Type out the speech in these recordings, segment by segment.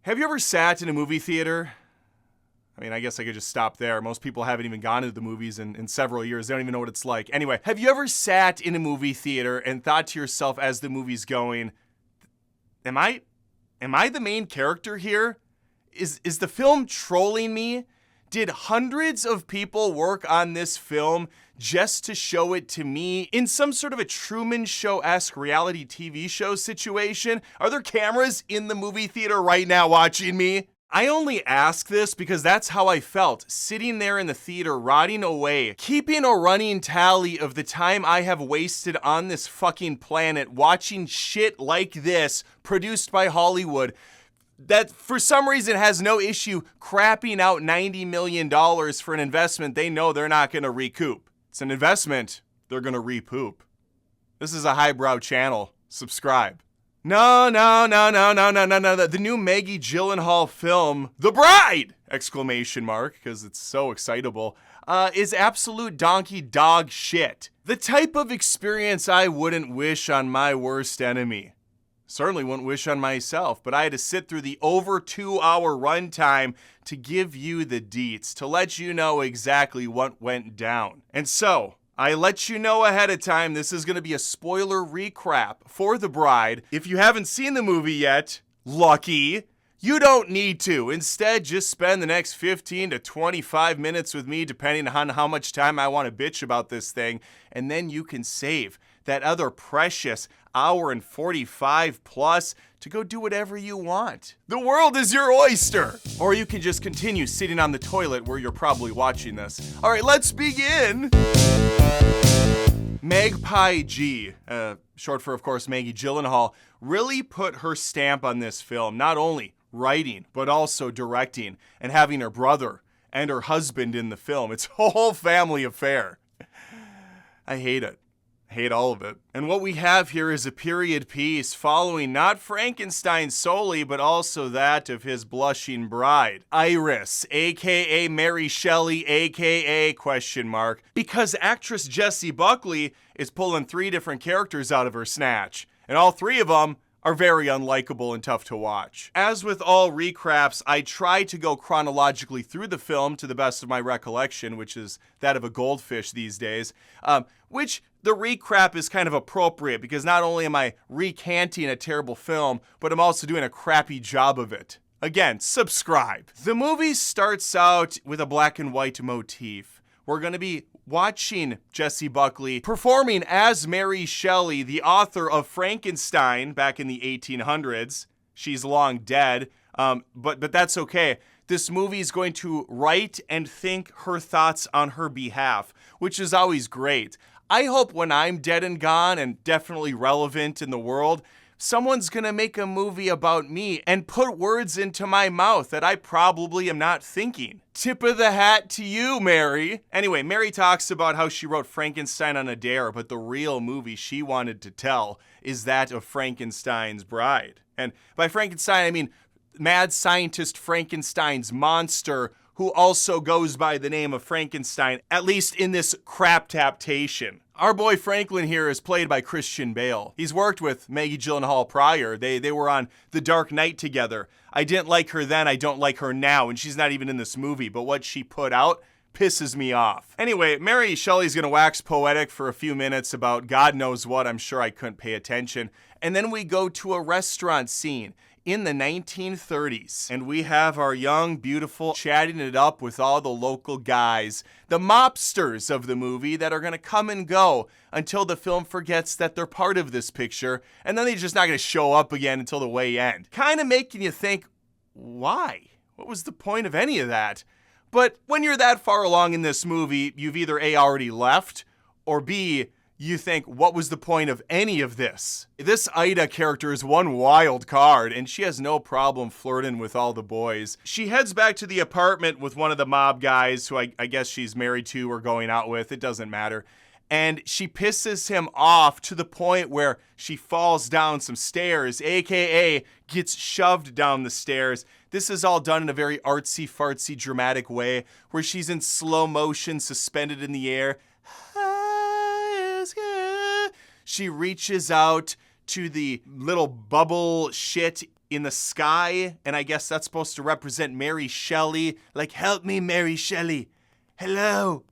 Have you ever sat in a movie theater? I mean, I guess I could just stop there. Most people haven't even gone to the movies in several years. They don't even know what it's like. Anyway, have you ever sat in a movie theater and thought to yourself as the movie's going, am I the main character here? Is the film trolling me? Did hundreds of people work on this film just to show it to me in some sort of a Truman Show-esque reality TV show situation? Are there cameras in the movie theater right now watching me? I only ask this because that's how I felt, sitting there in the theater, rotting away, keeping a running tally of the time I have wasted on this fucking planet watching shit like this produced by Hollywood that for some reason has no issue crapping out $90 million for an investment they know they're not going to recoup. It's an investment they're going to repoop. This is a highbrow channel. Subscribe. No. The new Maggie Gyllenhaal film, The Bride! Exclamation mark, because it's so excitable, is absolute donkey dog shit. The type of experience I wouldn't wish on my worst enemy. Certainly wouldn't wish on myself, but I had to sit through the over 2-hour runtime to give you the deets, to let you know exactly what went down. And so, I let you know ahead of time this is going to be a spoiler recap for The Bride. If you haven't seen the movie yet, lucky, you don't need to. Instead, just spend the next 15 to 25 minutes with me, depending on how much time I want to bitch about this thing, and then you can save that other precious hour and 45 plus to go do whatever you want. The world is your oyster. Or you can just continue sitting on the toilet where you're probably watching this. All right, let's begin. Magpie G, short for, of course, Maggie Gyllenhaal, really put her stamp on this film, not only writing, but also directing, and having her brother and her husband in the film. It's a whole family affair. I hate it. Hate all of it. And what we have here is a period piece following not Frankenstein solely, but also that of his blushing bride, Iris, aka Mary Shelley, aka question mark, because actress Jessie Buckley is pulling 3 different characters out of her snatch, and all 3 of them are very unlikable and tough to watch. As with all recaps, I try to go chronologically through the film to the best of my recollection, which is that of a goldfish these days, which the recap is kind of appropriate because not only am I recanting a terrible film, but I'm also doing a crappy job of it. Again, subscribe. The movie starts out with a black and white motif. We're going to be watching Jessie Buckley performing as Mary Shelley, the author of Frankenstein back in the 1800s. She's long dead, but that's okay. This movie is going to write and think her thoughts on her behalf, which is always great. I hope when I'm dead and gone and definitely relevant in the world, someone's gonna make a movie about me and put words into my mouth that I probably am not thinking. Tip of the hat to you, Mary. Anyway, Mary talks about how she wrote Frankenstein on a dare, but the real movie she wanted to tell is that of Frankenstein's Bride. And by Frankenstein, I mean mad scientist Frankenstein's monster, who also goes by the name of Frankenstein, at least in this crap-taptation. Our boy Franklin here is played by Christian Bale. He's worked with Maggie Gyllenhaal prior. They were on The Dark Knight together. I didn't like her then, I don't like her now, and she's not even in this movie, but what she put out pisses me off. Anyway, Mary Shelley's gonna wax poetic for a few minutes about God knows what. I'm sure I couldn't pay attention. And then we go to a restaurant scene in the 1930s. And we have our young, beautiful, chatting it up with all the local guys, the mobsters of the movie that are gonna come and go until the film forgets that they're part of this picture, and then they're just not gonna show up again until the way end. Kind of making you think, why? What was the point of any of that? But when you're that far along in this movie, you've either A, already left, or B, you think, what was the point of any of this? This Ida character is one wild card, and she has no problem flirting with all the boys. She heads back to the apartment with one of the mob guys, who I guess she's married to or going out with, it doesn't matter. And she pisses him off to the point where she falls down some stairs, aka gets shoved down the stairs. This is all done in a very artsy-fartsy dramatic way, where she's in slow motion, suspended in the air. She reaches out to the little bubble shit in the sky, and I guess that's supposed to represent Mary Shelley. Like, help me, Mary Shelley. Hello.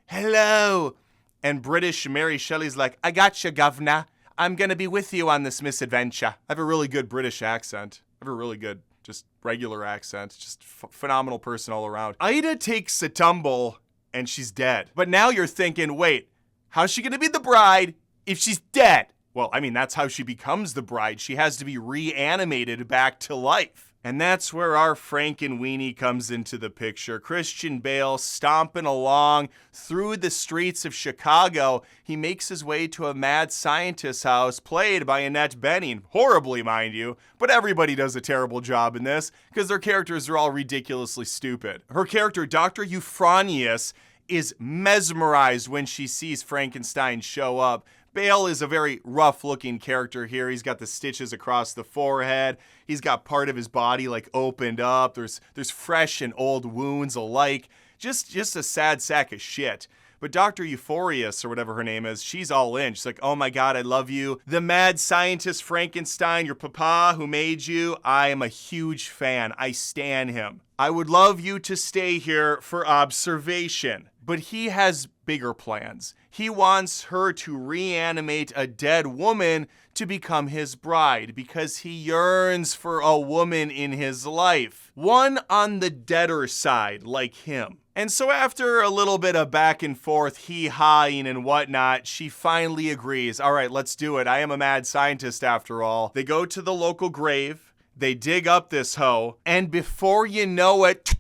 Hello. And British Mary Shelley's like, I got you, governor. I'm going to be with you on this misadventure. I have a really good British accent. I have a really good, just regular accent. Just phenomenal person all around. Ida takes a tumble, and she's dead. But now you're thinking, wait, how's she going to be the bride if she's dead? Well, I mean, that's how she becomes the bride. She has to be reanimated back to life. And that's where our Frankenweenie comes into the picture. Christian Bale stomping along through the streets of Chicago. He makes his way to a mad scientist's house, played by Annette Bening. Horribly, mind you. But everybody does a terrible job in this, because their characters are all ridiculously stupid. Her character, Dr. Euphronius, is mesmerized when she sees Frankenstein show up. Bale is a very rough-looking character here. He's got the stitches across the forehead. He's got part of his body like opened up. There's fresh and old wounds alike. Just a sad sack of shit. But Dr. Euphorius, or whatever her name is, she's all in. She's like, oh my God, I love you. The mad scientist Frankenstein, your papa who made you, I am a huge fan. I stan him. I would love you to stay here for observation. But he has bigger plans. He wants her to reanimate a dead woman to become his bride because he yearns for a woman in his life. One on the deader side, like him. And so after a little bit of back and forth, hee-hawing and whatnot, she finally agrees. All right, let's do it. I am a mad scientist after all. They go to the local grave. They dig up this hoe. And before you know it,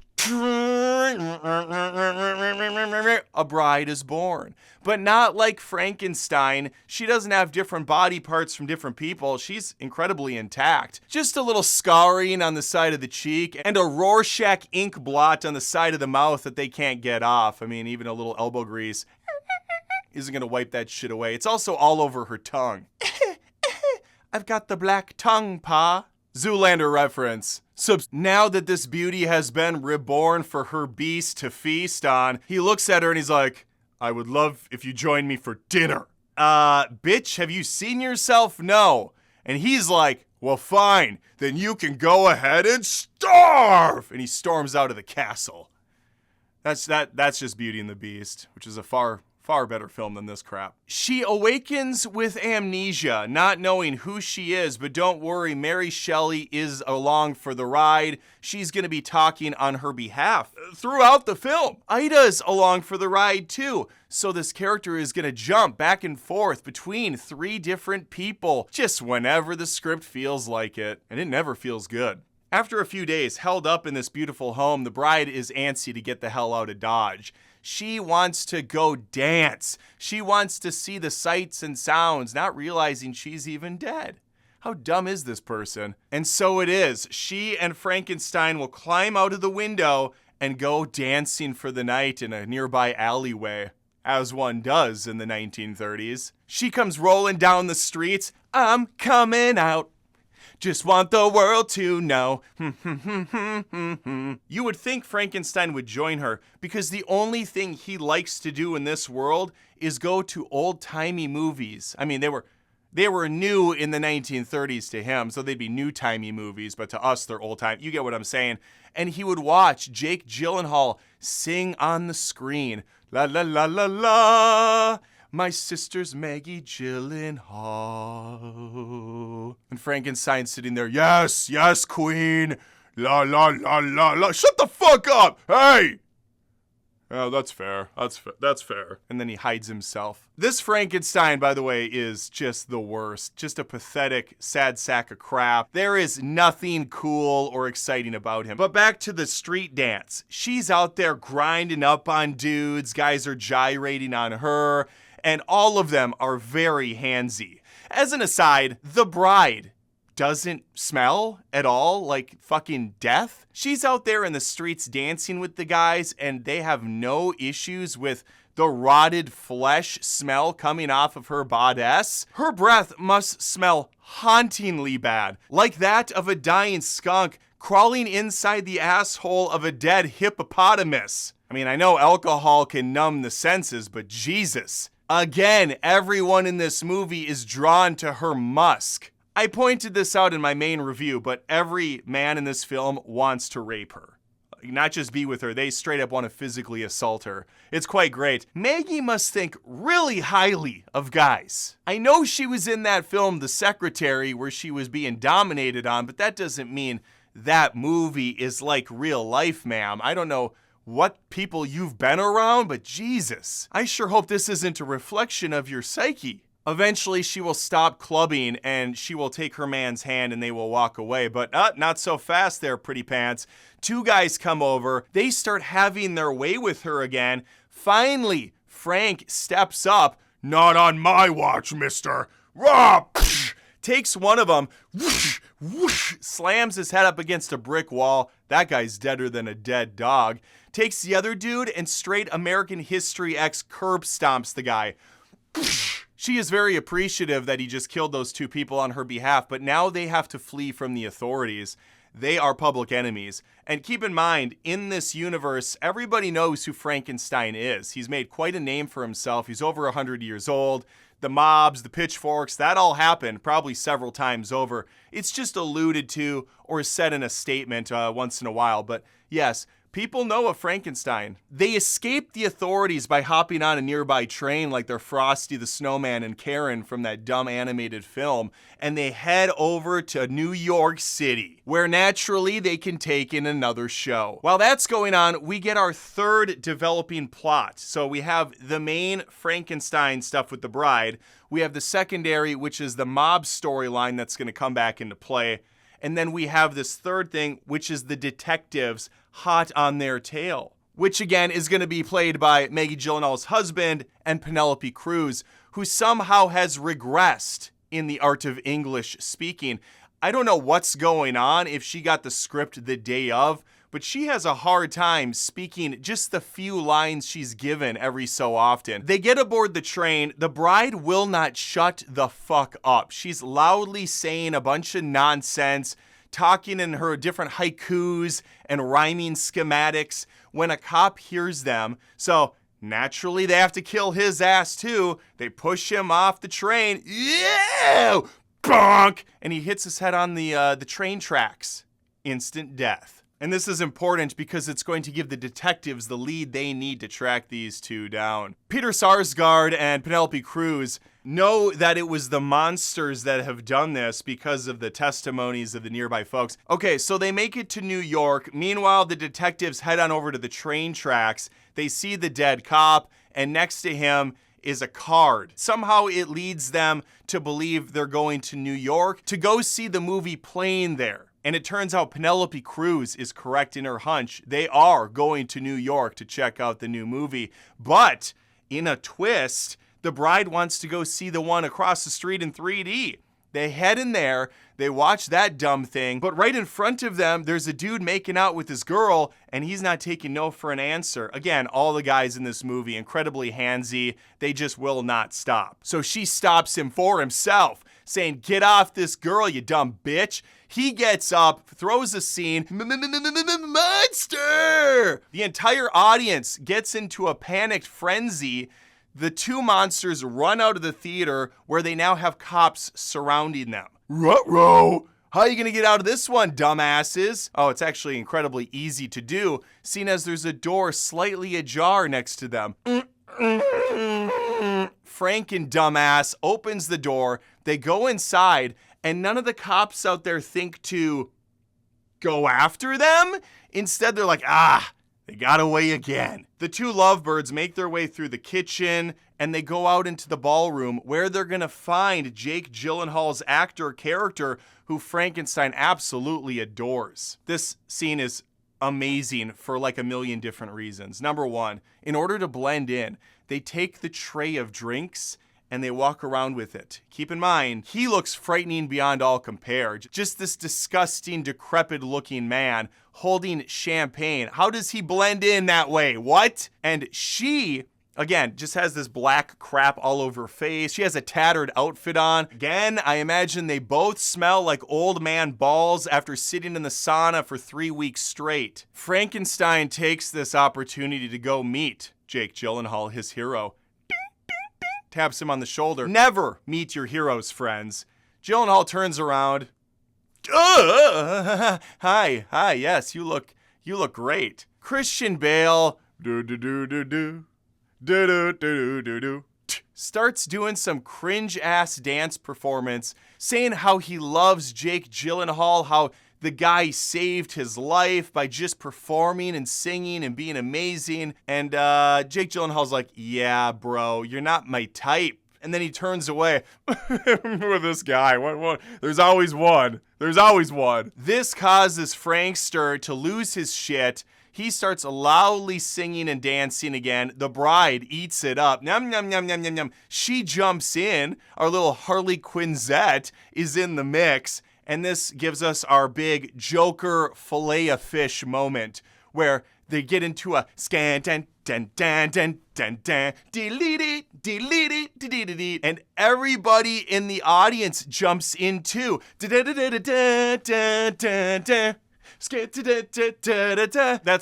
a bride is born. But not like Frankenstein. She doesn't have different body parts from different people. She's incredibly intact. Just a little scarring on the side of the cheek and a Rorschach ink blot on the side of the mouth that they can't get off. I mean, even a little elbow grease isn't going to wipe that shit away. It's also all over her tongue. I've got the black tongue, Pa. Zoolander reference. So now that this beauty has been reborn for her beast to feast on, he looks at her and he's like, I would love if you join me for dinner. Bitch, have you seen yourself? No. And he's like, well, fine. Then you can go ahead and starve. And he storms out of the castle. That's just Beauty and the Beast, which is a far better film than this crap. She awakens with amnesia, not knowing who she is, but don't worry, Mary Shelley is along for the ride. She's going to be talking on her behalf throughout the film. Ida's along for the ride too. So this character is going to jump back and forth between 3 different people, just whenever the script feels like it. And it never feels good. After a few days held up in this beautiful home, the bride is antsy to get the hell out of Dodge. She wants to go dance. She wants to see the sights and sounds, not realizing she's even dead. How dumb is this person? And so it is. She and Frankenstein will climb out of the window and go dancing for the night in a nearby alleyway, as one does in the 1930s. She comes rolling down the streets. I'm coming out. Just want the world to know. You would think Frankenstein would join her because the only thing he likes to do in this world is go to old-timey movies. I mean, they were new in the 1930s to him, so they'd be new-timey movies, but to us, they're old-time. You get what I'm saying? And he would watch Jake Gyllenhaal sing on the screen. La la la la la. My sister's Maggie Gyllenhaal. And Frankenstein's sitting there, yes, yes, queen. La, la, la, la, la. Shut the fuck up. Hey. Oh, that's fair. That's fair. And then he hides himself. This Frankenstein, by the way, is just the worst. Just a pathetic, sad sack of crap. There is nothing cool or exciting about him. But back to the street dance. She's out there grinding up on dudes. Guys are gyrating on her. And all of them are very handsy. As an aside, the bride doesn't smell at all like fucking death. She's out there in the streets dancing with the guys, and they have no issues with the rotted flesh smell coming off of her bodice. Her breath must smell hauntingly bad, like that of a dying skunk crawling inside the asshole of a dead hippopotamus. I mean, I know alcohol can numb the senses, but Jesus. Again, everyone in this movie is drawn to her musk. I pointed this out in my main review, but every man in this film wants to rape her. Not just be with her, they straight up want to physically assault her. It's quite great. Maggie must think really highly of guys. I know she was in that film, The Secretary, where she was being dominated on, but that doesn't mean that movie is like real life, ma'am. I don't know what people you've been around, but Jesus. I sure hope this isn't a reflection of your psyche. Eventually, she will stop clubbing and she will take her man's hand and they will walk away. But not so fast there, pretty pants. Two guys come over. They start having their way with her again. Finally, Frank steps up. Not on my watch, mister. Rah! Takes one of them, whoosh, whoosh, slams his head up against a brick wall. That guy's deader than a dead dog. Takes the other dude and straight American History X curb stomps the guy. She is very appreciative that he just killed those two people on her behalf, but now they have to flee from the authorities. They are public enemies. And keep in mind, in this universe, everybody knows who Frankenstein is. He's made quite a name for himself. He's over 100 years old. The mobs, the pitchforks, that all happened probably several times over. It's just alluded to or said in a statement once in a while. But yes, people know of Frankenstein. They escape the authorities by hopping on a nearby train like they're Frosty the Snowman and Karen from that dumb animated film, and they head over to New York City, where naturally they can take in another show. While that's going on, we get our third developing plot. So we have the main Frankenstein stuff with the bride. We have the secondary, which is the mob storyline that's going to come back into play. And then we have this third thing, which is the detectives hot on their tail, which again is going to be played by Maggie Gyllenhaal's husband and Penelope Cruz, who somehow has regressed in the art of English speaking. I don't know what's going on, if she got the script the day of, but she has a hard time speaking just the few lines she's given every so often. They get aboard the train. The bride will not shut the fuck up. She's loudly saying a bunch of nonsense, talking in her different haikus and rhyming schematics when a cop hears them. So naturally, they have to kill his ass too. They push him off the train. Yeah! Bonk! And he hits his head on the train tracks. Instant death. And this is important because it's going to give the detectives the lead they need to track these two down. Peter Sarsgaard and Penelope Cruz know that it was the monsters that have done this because of the testimonies of the nearby folks. Okay, so they make it to New York. Meanwhile, the detectives head on over to the train tracks. They see the dead cop, and next to him is a card. Somehow it leads them to believe they're going to New York to go see the movie playing there. And it turns out Penelope Cruz is correct in her hunch. They are going to New York to check out the new movie. But in a twist, the bride wants to go see the one across the street in 3D. They head in there, they watch that dumb thing, but right in front of them, there's a dude making out with his girl, and he's not taking no for an answer. Again, all the guys in this movie, incredibly handsy, they just will not stop. So she stops him for himself, saying, "Get off this girl, you dumb bitch." He gets up, throws a scene, monster! The entire audience gets into a panicked frenzy. The two monsters run out of the theater where they now have cops surrounding them. Ruh-roh! How are you gonna get out of this one, dumbasses? Oh, it's actually incredibly easy to do, seeing as there's a door slightly ajar next to them. Franken dumbass opens the door, they go inside, and none of the cops out there think to go after them. Instead, they're like, they got away again. The two lovebirds make their way through the kitchen, and they go out into the ballroom where they're gonna find Jake Gyllenhaal's actor character, who Frankenstein absolutely adores. This scene is amazing for like a million different reasons. Number one, in order to blend in, they take the tray of drinks and they walk around with it. Keep in mind, he looks frightening beyond all compare. Just this disgusting, decrepit-looking man holding champagne. How does he blend in that way? What? And she, again, just has this black crap all over her face. She has a tattered outfit on. Again, I imagine they both smell like old man balls after sitting in the sauna for 3 weeks straight. Frankenstein takes this opportunity to go meet Jake Gyllenhaal, his hero. Taps him on the shoulder. Never meet your heroes, friends. Gyllenhaal turns around. Hi, yes, you look great. Christian Bale starts doing some cringe-ass dance performance, saying how he loves Jake Gyllenhaal, how the guy saved his life by just performing and singing and being amazing. And Jake Gyllenhaal's like, yeah, bro, you're not my type. And then he turns away. With this guy, what? There's always one. This causes Frankster to lose his shit. He starts loudly singing and dancing again. The bride eats it up. Yum, yum, yum, yum, yum, yum. She jumps in. Our little Harley Quinzette is in the mix. And this gives us our big Joker Filet-O-Fish moment where they get into a scan dan dan dan dan dan dan delete it, and everybody in the audience jumps in too. That's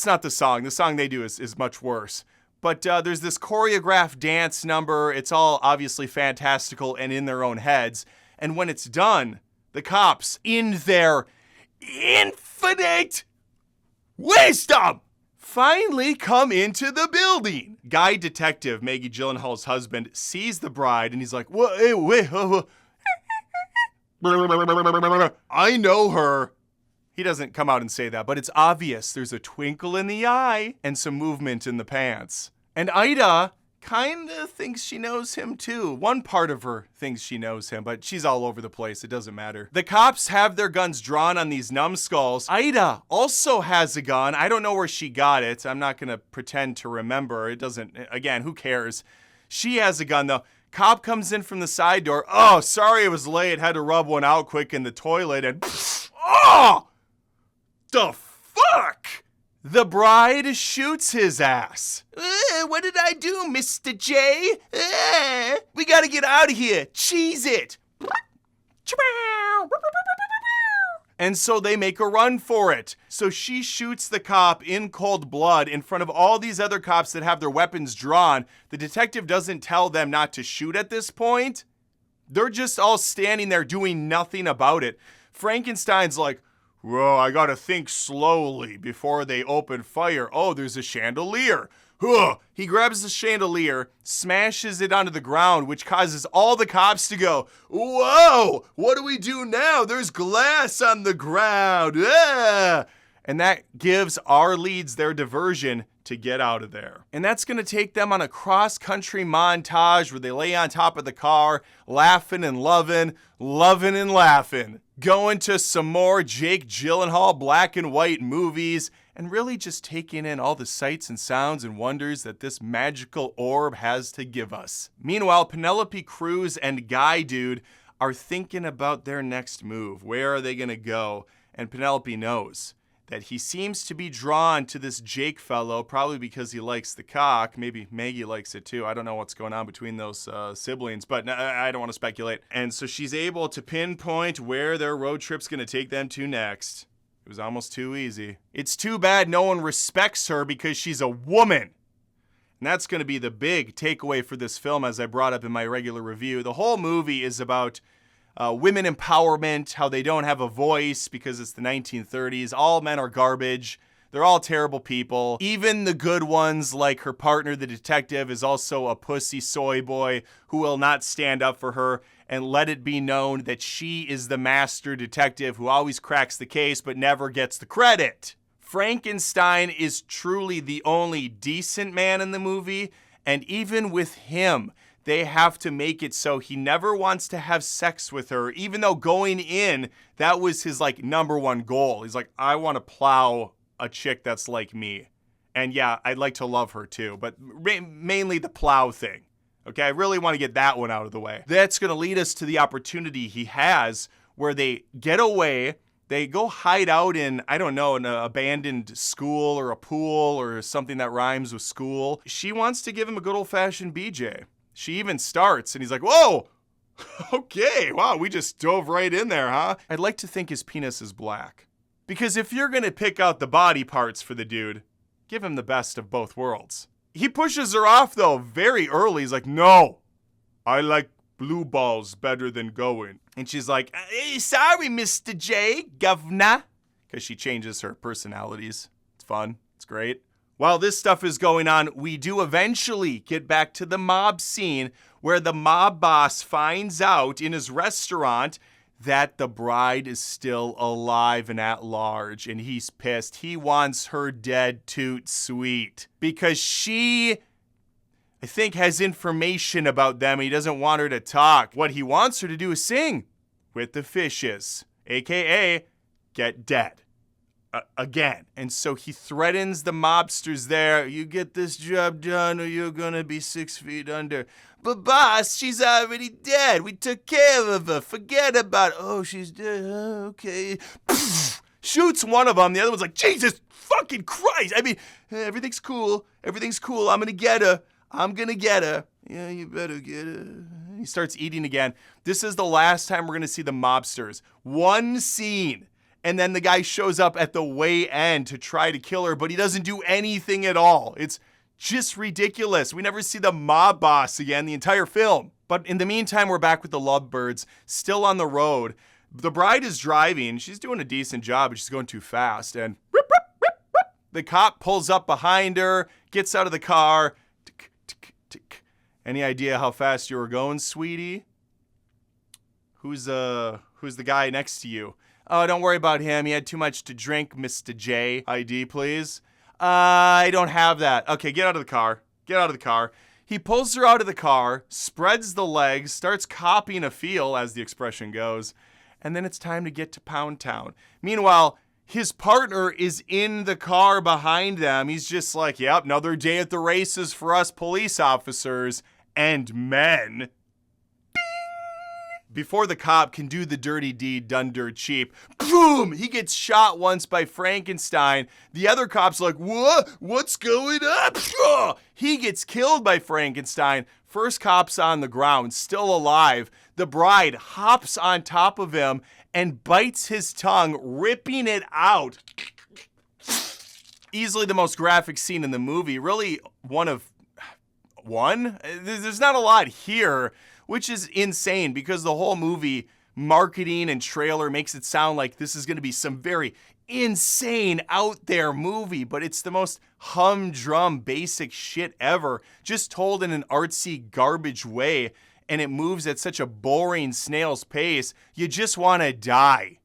not the song. The song they do is much worse. But there's this choreographed dance number. It's all obviously fantastical and in their own heads. And when it's done, the cops, in their infinite wisdom, finally come into the building. Guy detective, Maggie Gyllenhaal's husband, sees the bride and he's like, wait. I know her. He doesn't come out and say that, but it's obvious. There's a twinkle in the eye and some movement in the pants. And Ida kind of thinks she knows him too. One part of her thinks she knows him, but she's all over the place. It doesn't matter. The cops have their guns drawn on these numbskulls. Ida also has a gun. I don't know where she got it. I'm not going to pretend to remember. It doesn't, again, who cares? She has a gun though. Cop comes in from the side door. Oh, sorry it was late. Had to rub one out quick in the toilet and oh! The fuck? The bride shoots his ass. What did I do, Mr. J? We gotta get out of here. Cheese it. And so they make a run for it. So she shoots the cop in cold blood in front of all these other cops that have their weapons drawn. The detective doesn't tell them not to shoot at this point. They're just all standing there doing nothing about it. Frankenstein's like, whoa, I gotta think slowly before they open fire. Oh, there's a chandelier. He grabs the chandelier, smashes it onto the ground, which causes all the cops to go, whoa, what do we do now? There's glass on the ground. And that gives our leads their diversion to get out of there. And that's gonna take them on a cross-country montage where they lay on top of the car, laughing and loving and laughing. Going to some more Jake Gyllenhaal black and white movies and really just taking in all the sights and sounds and wonders that this magical orb has to give us. Meanwhile, Penelope Cruz and Guy Dude are thinking about their next move. Where are they gonna go? And Penelope knows that he seems to be drawn to this Jake fellow, probably because he likes the cock. Maybe Maggie likes it too. I don't know what's going on between those siblings, but I don't want to speculate. And so she's able to pinpoint where their road trip's going to take them to next. It was almost too easy. It's too bad no one respects her because she's a woman. And that's going to be the big takeaway for this film, as I brought up in my regular review. The whole movie is about women empowerment, how they don't have a voice because it's the 1930s. All men are garbage. They're all terrible people. Even the good ones, like her partner, the detective, is also a pussy soy boy who will not stand up for her and let it be known that she is the master detective who always cracks the case but never gets the credit. Frankenstein is truly the only decent man in the movie, and even with him, they have to make it so he never wants to have sex with her, even though going in, that was his number one goal. He's like, I want to plow a chick that's like me. And yeah, I'd like to love her too, but mainly the plow thing. Okay, I really want to get that one out of the way. That's going to lead us to the opportunity he has where they get away. They go hide out in, I don't know, an abandoned school or a pool or something that rhymes with school. She wants to give him a good old-fashioned BJ. She even starts, and he's like, whoa, okay, wow, we just dove right in there, huh? I'd like to think his penis is black. Because if you're gonna pick out the body parts for the dude, give him the best of both worlds. He pushes her off, though, very early. He's like, no, I like blue ball's better than going. And she's like, hey, sorry, Mr. J, governor. Because she changes her personalities. It's fun. It's great. While this stuff is going on, we do eventually get back to the mob scene where the mob boss finds out in his restaurant that the bride is still alive and at large, and he's pissed. He wants her dead toot sweet because she, I think, has information about them. He doesn't want her to talk. What he wants her to do is sing with the fishes, aka get dead. Again. And so he threatens the mobsters there. You get this job done or you're gonna be 6 feet under. But boss, she's already dead. We took care of her. Forget about it. Oh, she's dead. Okay. Shoots one of them. The other one's like, Jesus fucking Christ. I mean, everything's cool. Everything's cool. I'm gonna get her. Yeah, you better get her. He starts eating again. This is the last time we're gonna see the mobsters. One scene. And then the guy shows up at the way end to try to kill her, but he doesn't do anything at all. It's just ridiculous. We never see the mob boss again the entire film. But in the meantime, we're back with the lovebirds, still on the road. The bride is driving. She's doing a decent job, but she's going too fast. And the cop pulls up behind her, gets out of the car. Any idea how fast you were going, sweetie? Who's the guy next to you? Oh, don't worry about him. He had too much to drink, Mr. J. ID, please. I don't have that. Okay, get out of the car. Get out of the car. He pulls her out of the car, spreads the legs, starts copying a feel, as the expression goes, and then it's time to get to Pound Town. Meanwhile, his partner is in the car behind them. He's just like, yep, another day at the races for us police officers and men. Before the cop can do the dirty deed done dirt cheap, boom, he gets shot once by Frankenstein. The other cop's like, what? What's going on? He gets killed by Frankenstein. First cop's on the ground, still alive. The bride hops on top of him and bites his tongue, ripping it out. Easily the most graphic scene in the movie. Really one? There's not a lot here, which is insane because the whole movie marketing and trailer makes it sound like this is going to be some very insane out there movie, but it's the most humdrum basic shit ever, just told in an artsy garbage way, and it moves at such a boring snail's pace, you just want to die,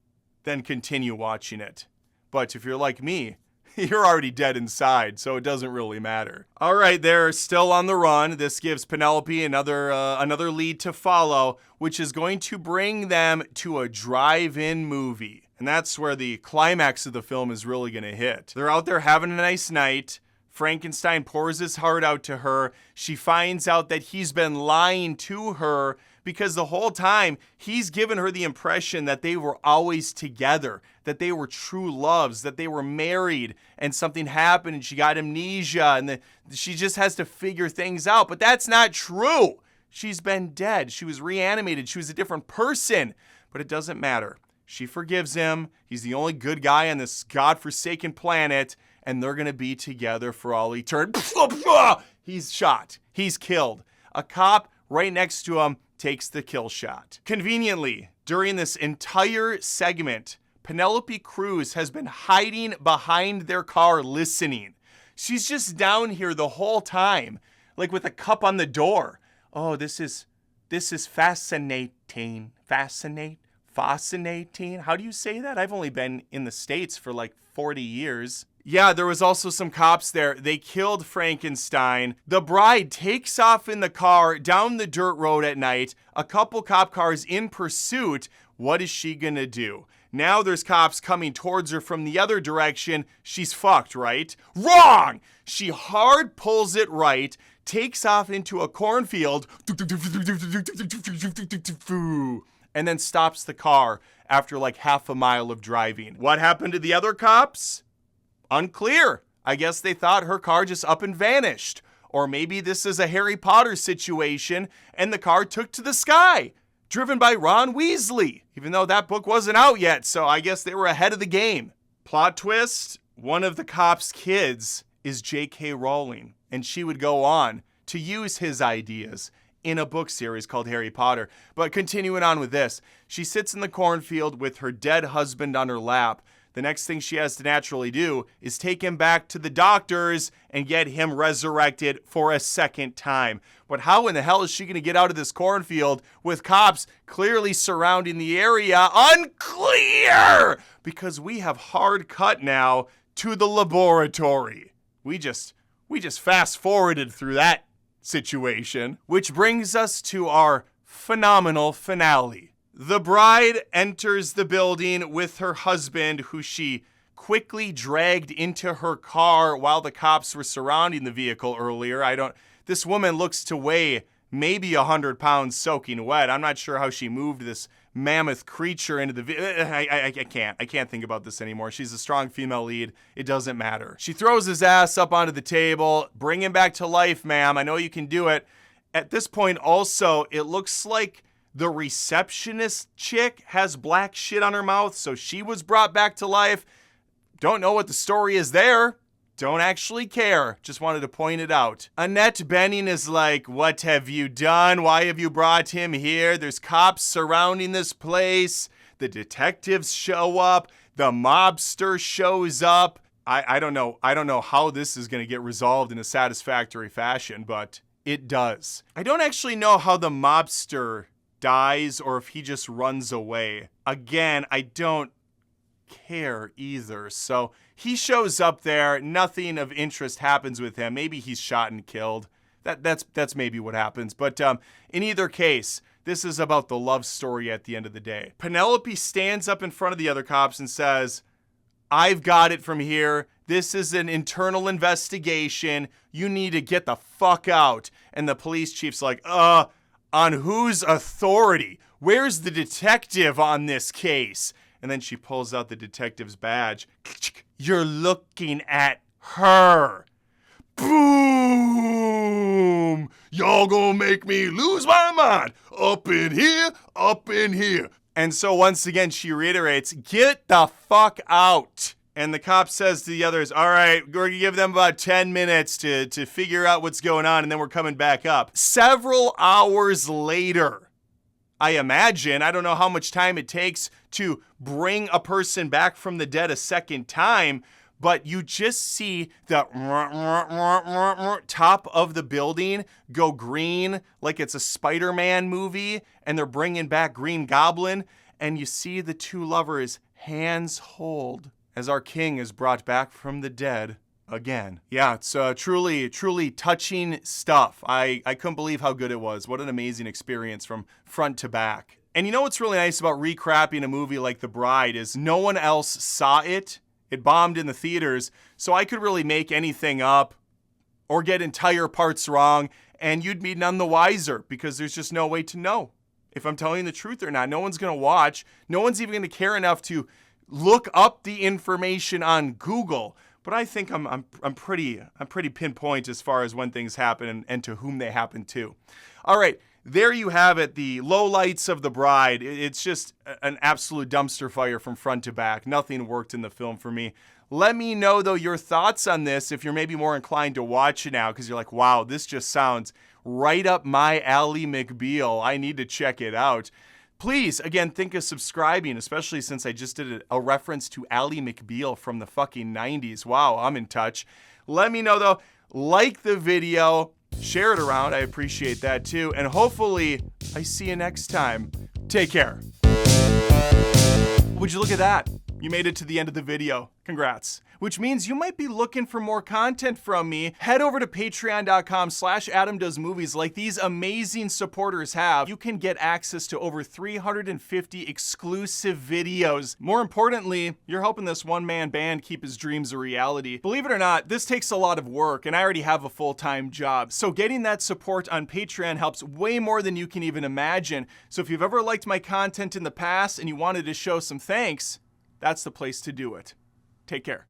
then continue watching it. But if you're like me, you're already dead inside, so it doesn't really matter. All right, they're still on the run. This gives Penelope another lead to follow, which is going to bring them to a drive-in movie. And that's where the climax of the film is really going to hit. They're out there having a nice night. Frankenstein pours his heart out to her. She finds out that he's been lying to her because the whole time he's given her the impression that they were always together, that they were true loves, that they were married, and something happened and she got amnesia and she just has to figure things out. But that's not true. She's been dead. She was reanimated. She was a different person. But it doesn't matter. She forgives him. He's the only good guy on this godforsaken planet, and they're going to be together for all eternity. He's shot. He's killed. A cop right next to him takes the kill shot. Conveniently, during this entire segment, Penelope Cruz has been hiding behind their car listening. She's just down here the whole time, like with a cup on the door. Oh, this is fascinating. Fascinating. How do you say that? I've only been in the States for like 40 years. Yeah, there was also some cops there. They killed Frankenstein. The bride takes off in the car down the dirt road at night. A couple cop cars in pursuit. What is she gonna do? Now there's cops coming towards her from the other direction. She's fucked, right? Wrong! She hard pulls it right, takes off into a cornfield, and then stops the car after like half a mile of driving. What happened to the other cops? Unclear. I guess they thought her car just up and vanished. Or maybe this is a Harry Potter situation and the car took to the sky, driven by Ron Weasley, even though that book wasn't out yet, so I guess they were ahead of the game. Plot twist, one of the cops' kids is J.K. Rowling, and she would go on to use his ideas in a book series called Harry Potter. But continuing on with this, she sits in the cornfield with her dead husband on her lap. The next thing she has to naturally do is take him back to the doctors and get him resurrected for a second time. But how in the hell is she going to get out of this cornfield with cops clearly surrounding the area? Unclear! Because we have hard cut now to the laboratory. We just fast forwarded through that situation, which brings us to our phenomenal finale. The bride enters the building with her husband, who she quickly dragged into her car while the cops were surrounding the vehicle earlier. This woman looks to weigh maybe 100 pounds soaking wet. I'm not sure how she moved this mammoth creature into the I can't think about this anymore. She's a strong female lead. It doesn't matter. She throws his ass up onto the table. Bring him back to life, ma'am. I know you can do it. At this point also, it looks like the receptionist chick has black shit on her mouth, so she was brought back to life. Don't know what the story is there. Don't actually care. Just wanted to point it out. Annette Bening is like, what have you done? Why have you brought him here? There's cops surrounding this place. The detectives show up. The mobster shows up. I don't know. I don't know how this is going to get resolved in a satisfactory fashion, but it does. I don't actually know how the mobster dies or if he just runs away. Again, I don't care either. So he shows up there. Nothing of interest happens with him. Maybe he's shot and killed. That's maybe what happens. But in either case, this is about the love story at the end of the day. Penelope stands up in front of the other cops and says, I've got it from here. This is an internal investigation. You need to get the fuck out. And the police chief's like, on whose authority? Where's the detective on this case? And then she pulls out the detective's badge. You're looking at her. Boom! Y'all gonna make me lose my mind. Up in here, up in here. And so once again, she reiterates, get the fuck out. And the cop says to the others, all right, we're going to give them about 10 minutes to figure out what's going on, and then we're coming back up. Several hours later, I imagine, I don't know how much time it takes to bring a person back from the dead a second time, but you just see the top of the building go green like it's a Spider-Man movie, and they're bringing back Green Goblin, and you see the two lovers hands hold as our king is brought back from the dead again. Yeah, it's truly touching stuff. I couldn't believe how good it was. What an amazing experience from front to back. And you know what's really nice about recrapping a movie like The Bride is no one else saw it. It bombed in the theaters, so I could really make anything up or get entire parts wrong, and you'd be none the wiser because there's just no way to know if I'm telling the truth or not. No one's gonna watch. No one's even gonna care enough to look up the information on Google. But I think I'm pretty pinpoint as far as when things happen and to whom they happen to. All right, there you have it, the lowlights of The Bride. It's just an absolute dumpster fire from front to back. Nothing worked in the film for me. Let me know, though, your thoughts on this if you're maybe more inclined to watch it now because you're like, wow, this just sounds right up my Ally McBeal. I need to check it out. Please, again, think of subscribing, especially since I just did a reference to Ally McBeal from the fucking 90s. Wow, I'm in touch. Let me know, though. Like the video. Share it around. I appreciate that, too. And hopefully, I see you next time. Take care. Would you look at that? You made it to the end of the video. Congrats. Which means you might be looking for more content from me. Head over to patreon.com/AdamDoesMovies like these amazing supporters have. You can get access to over 350 exclusive videos. More importantly, you're helping this one-man band keep his dreams a reality. Believe it or not, this takes a lot of work, and I already have a full-time job. So getting that support on Patreon helps way more than you can even imagine. So if you've ever liked my content in the past and you wanted to show some thanks, that's the place to do it. Take care.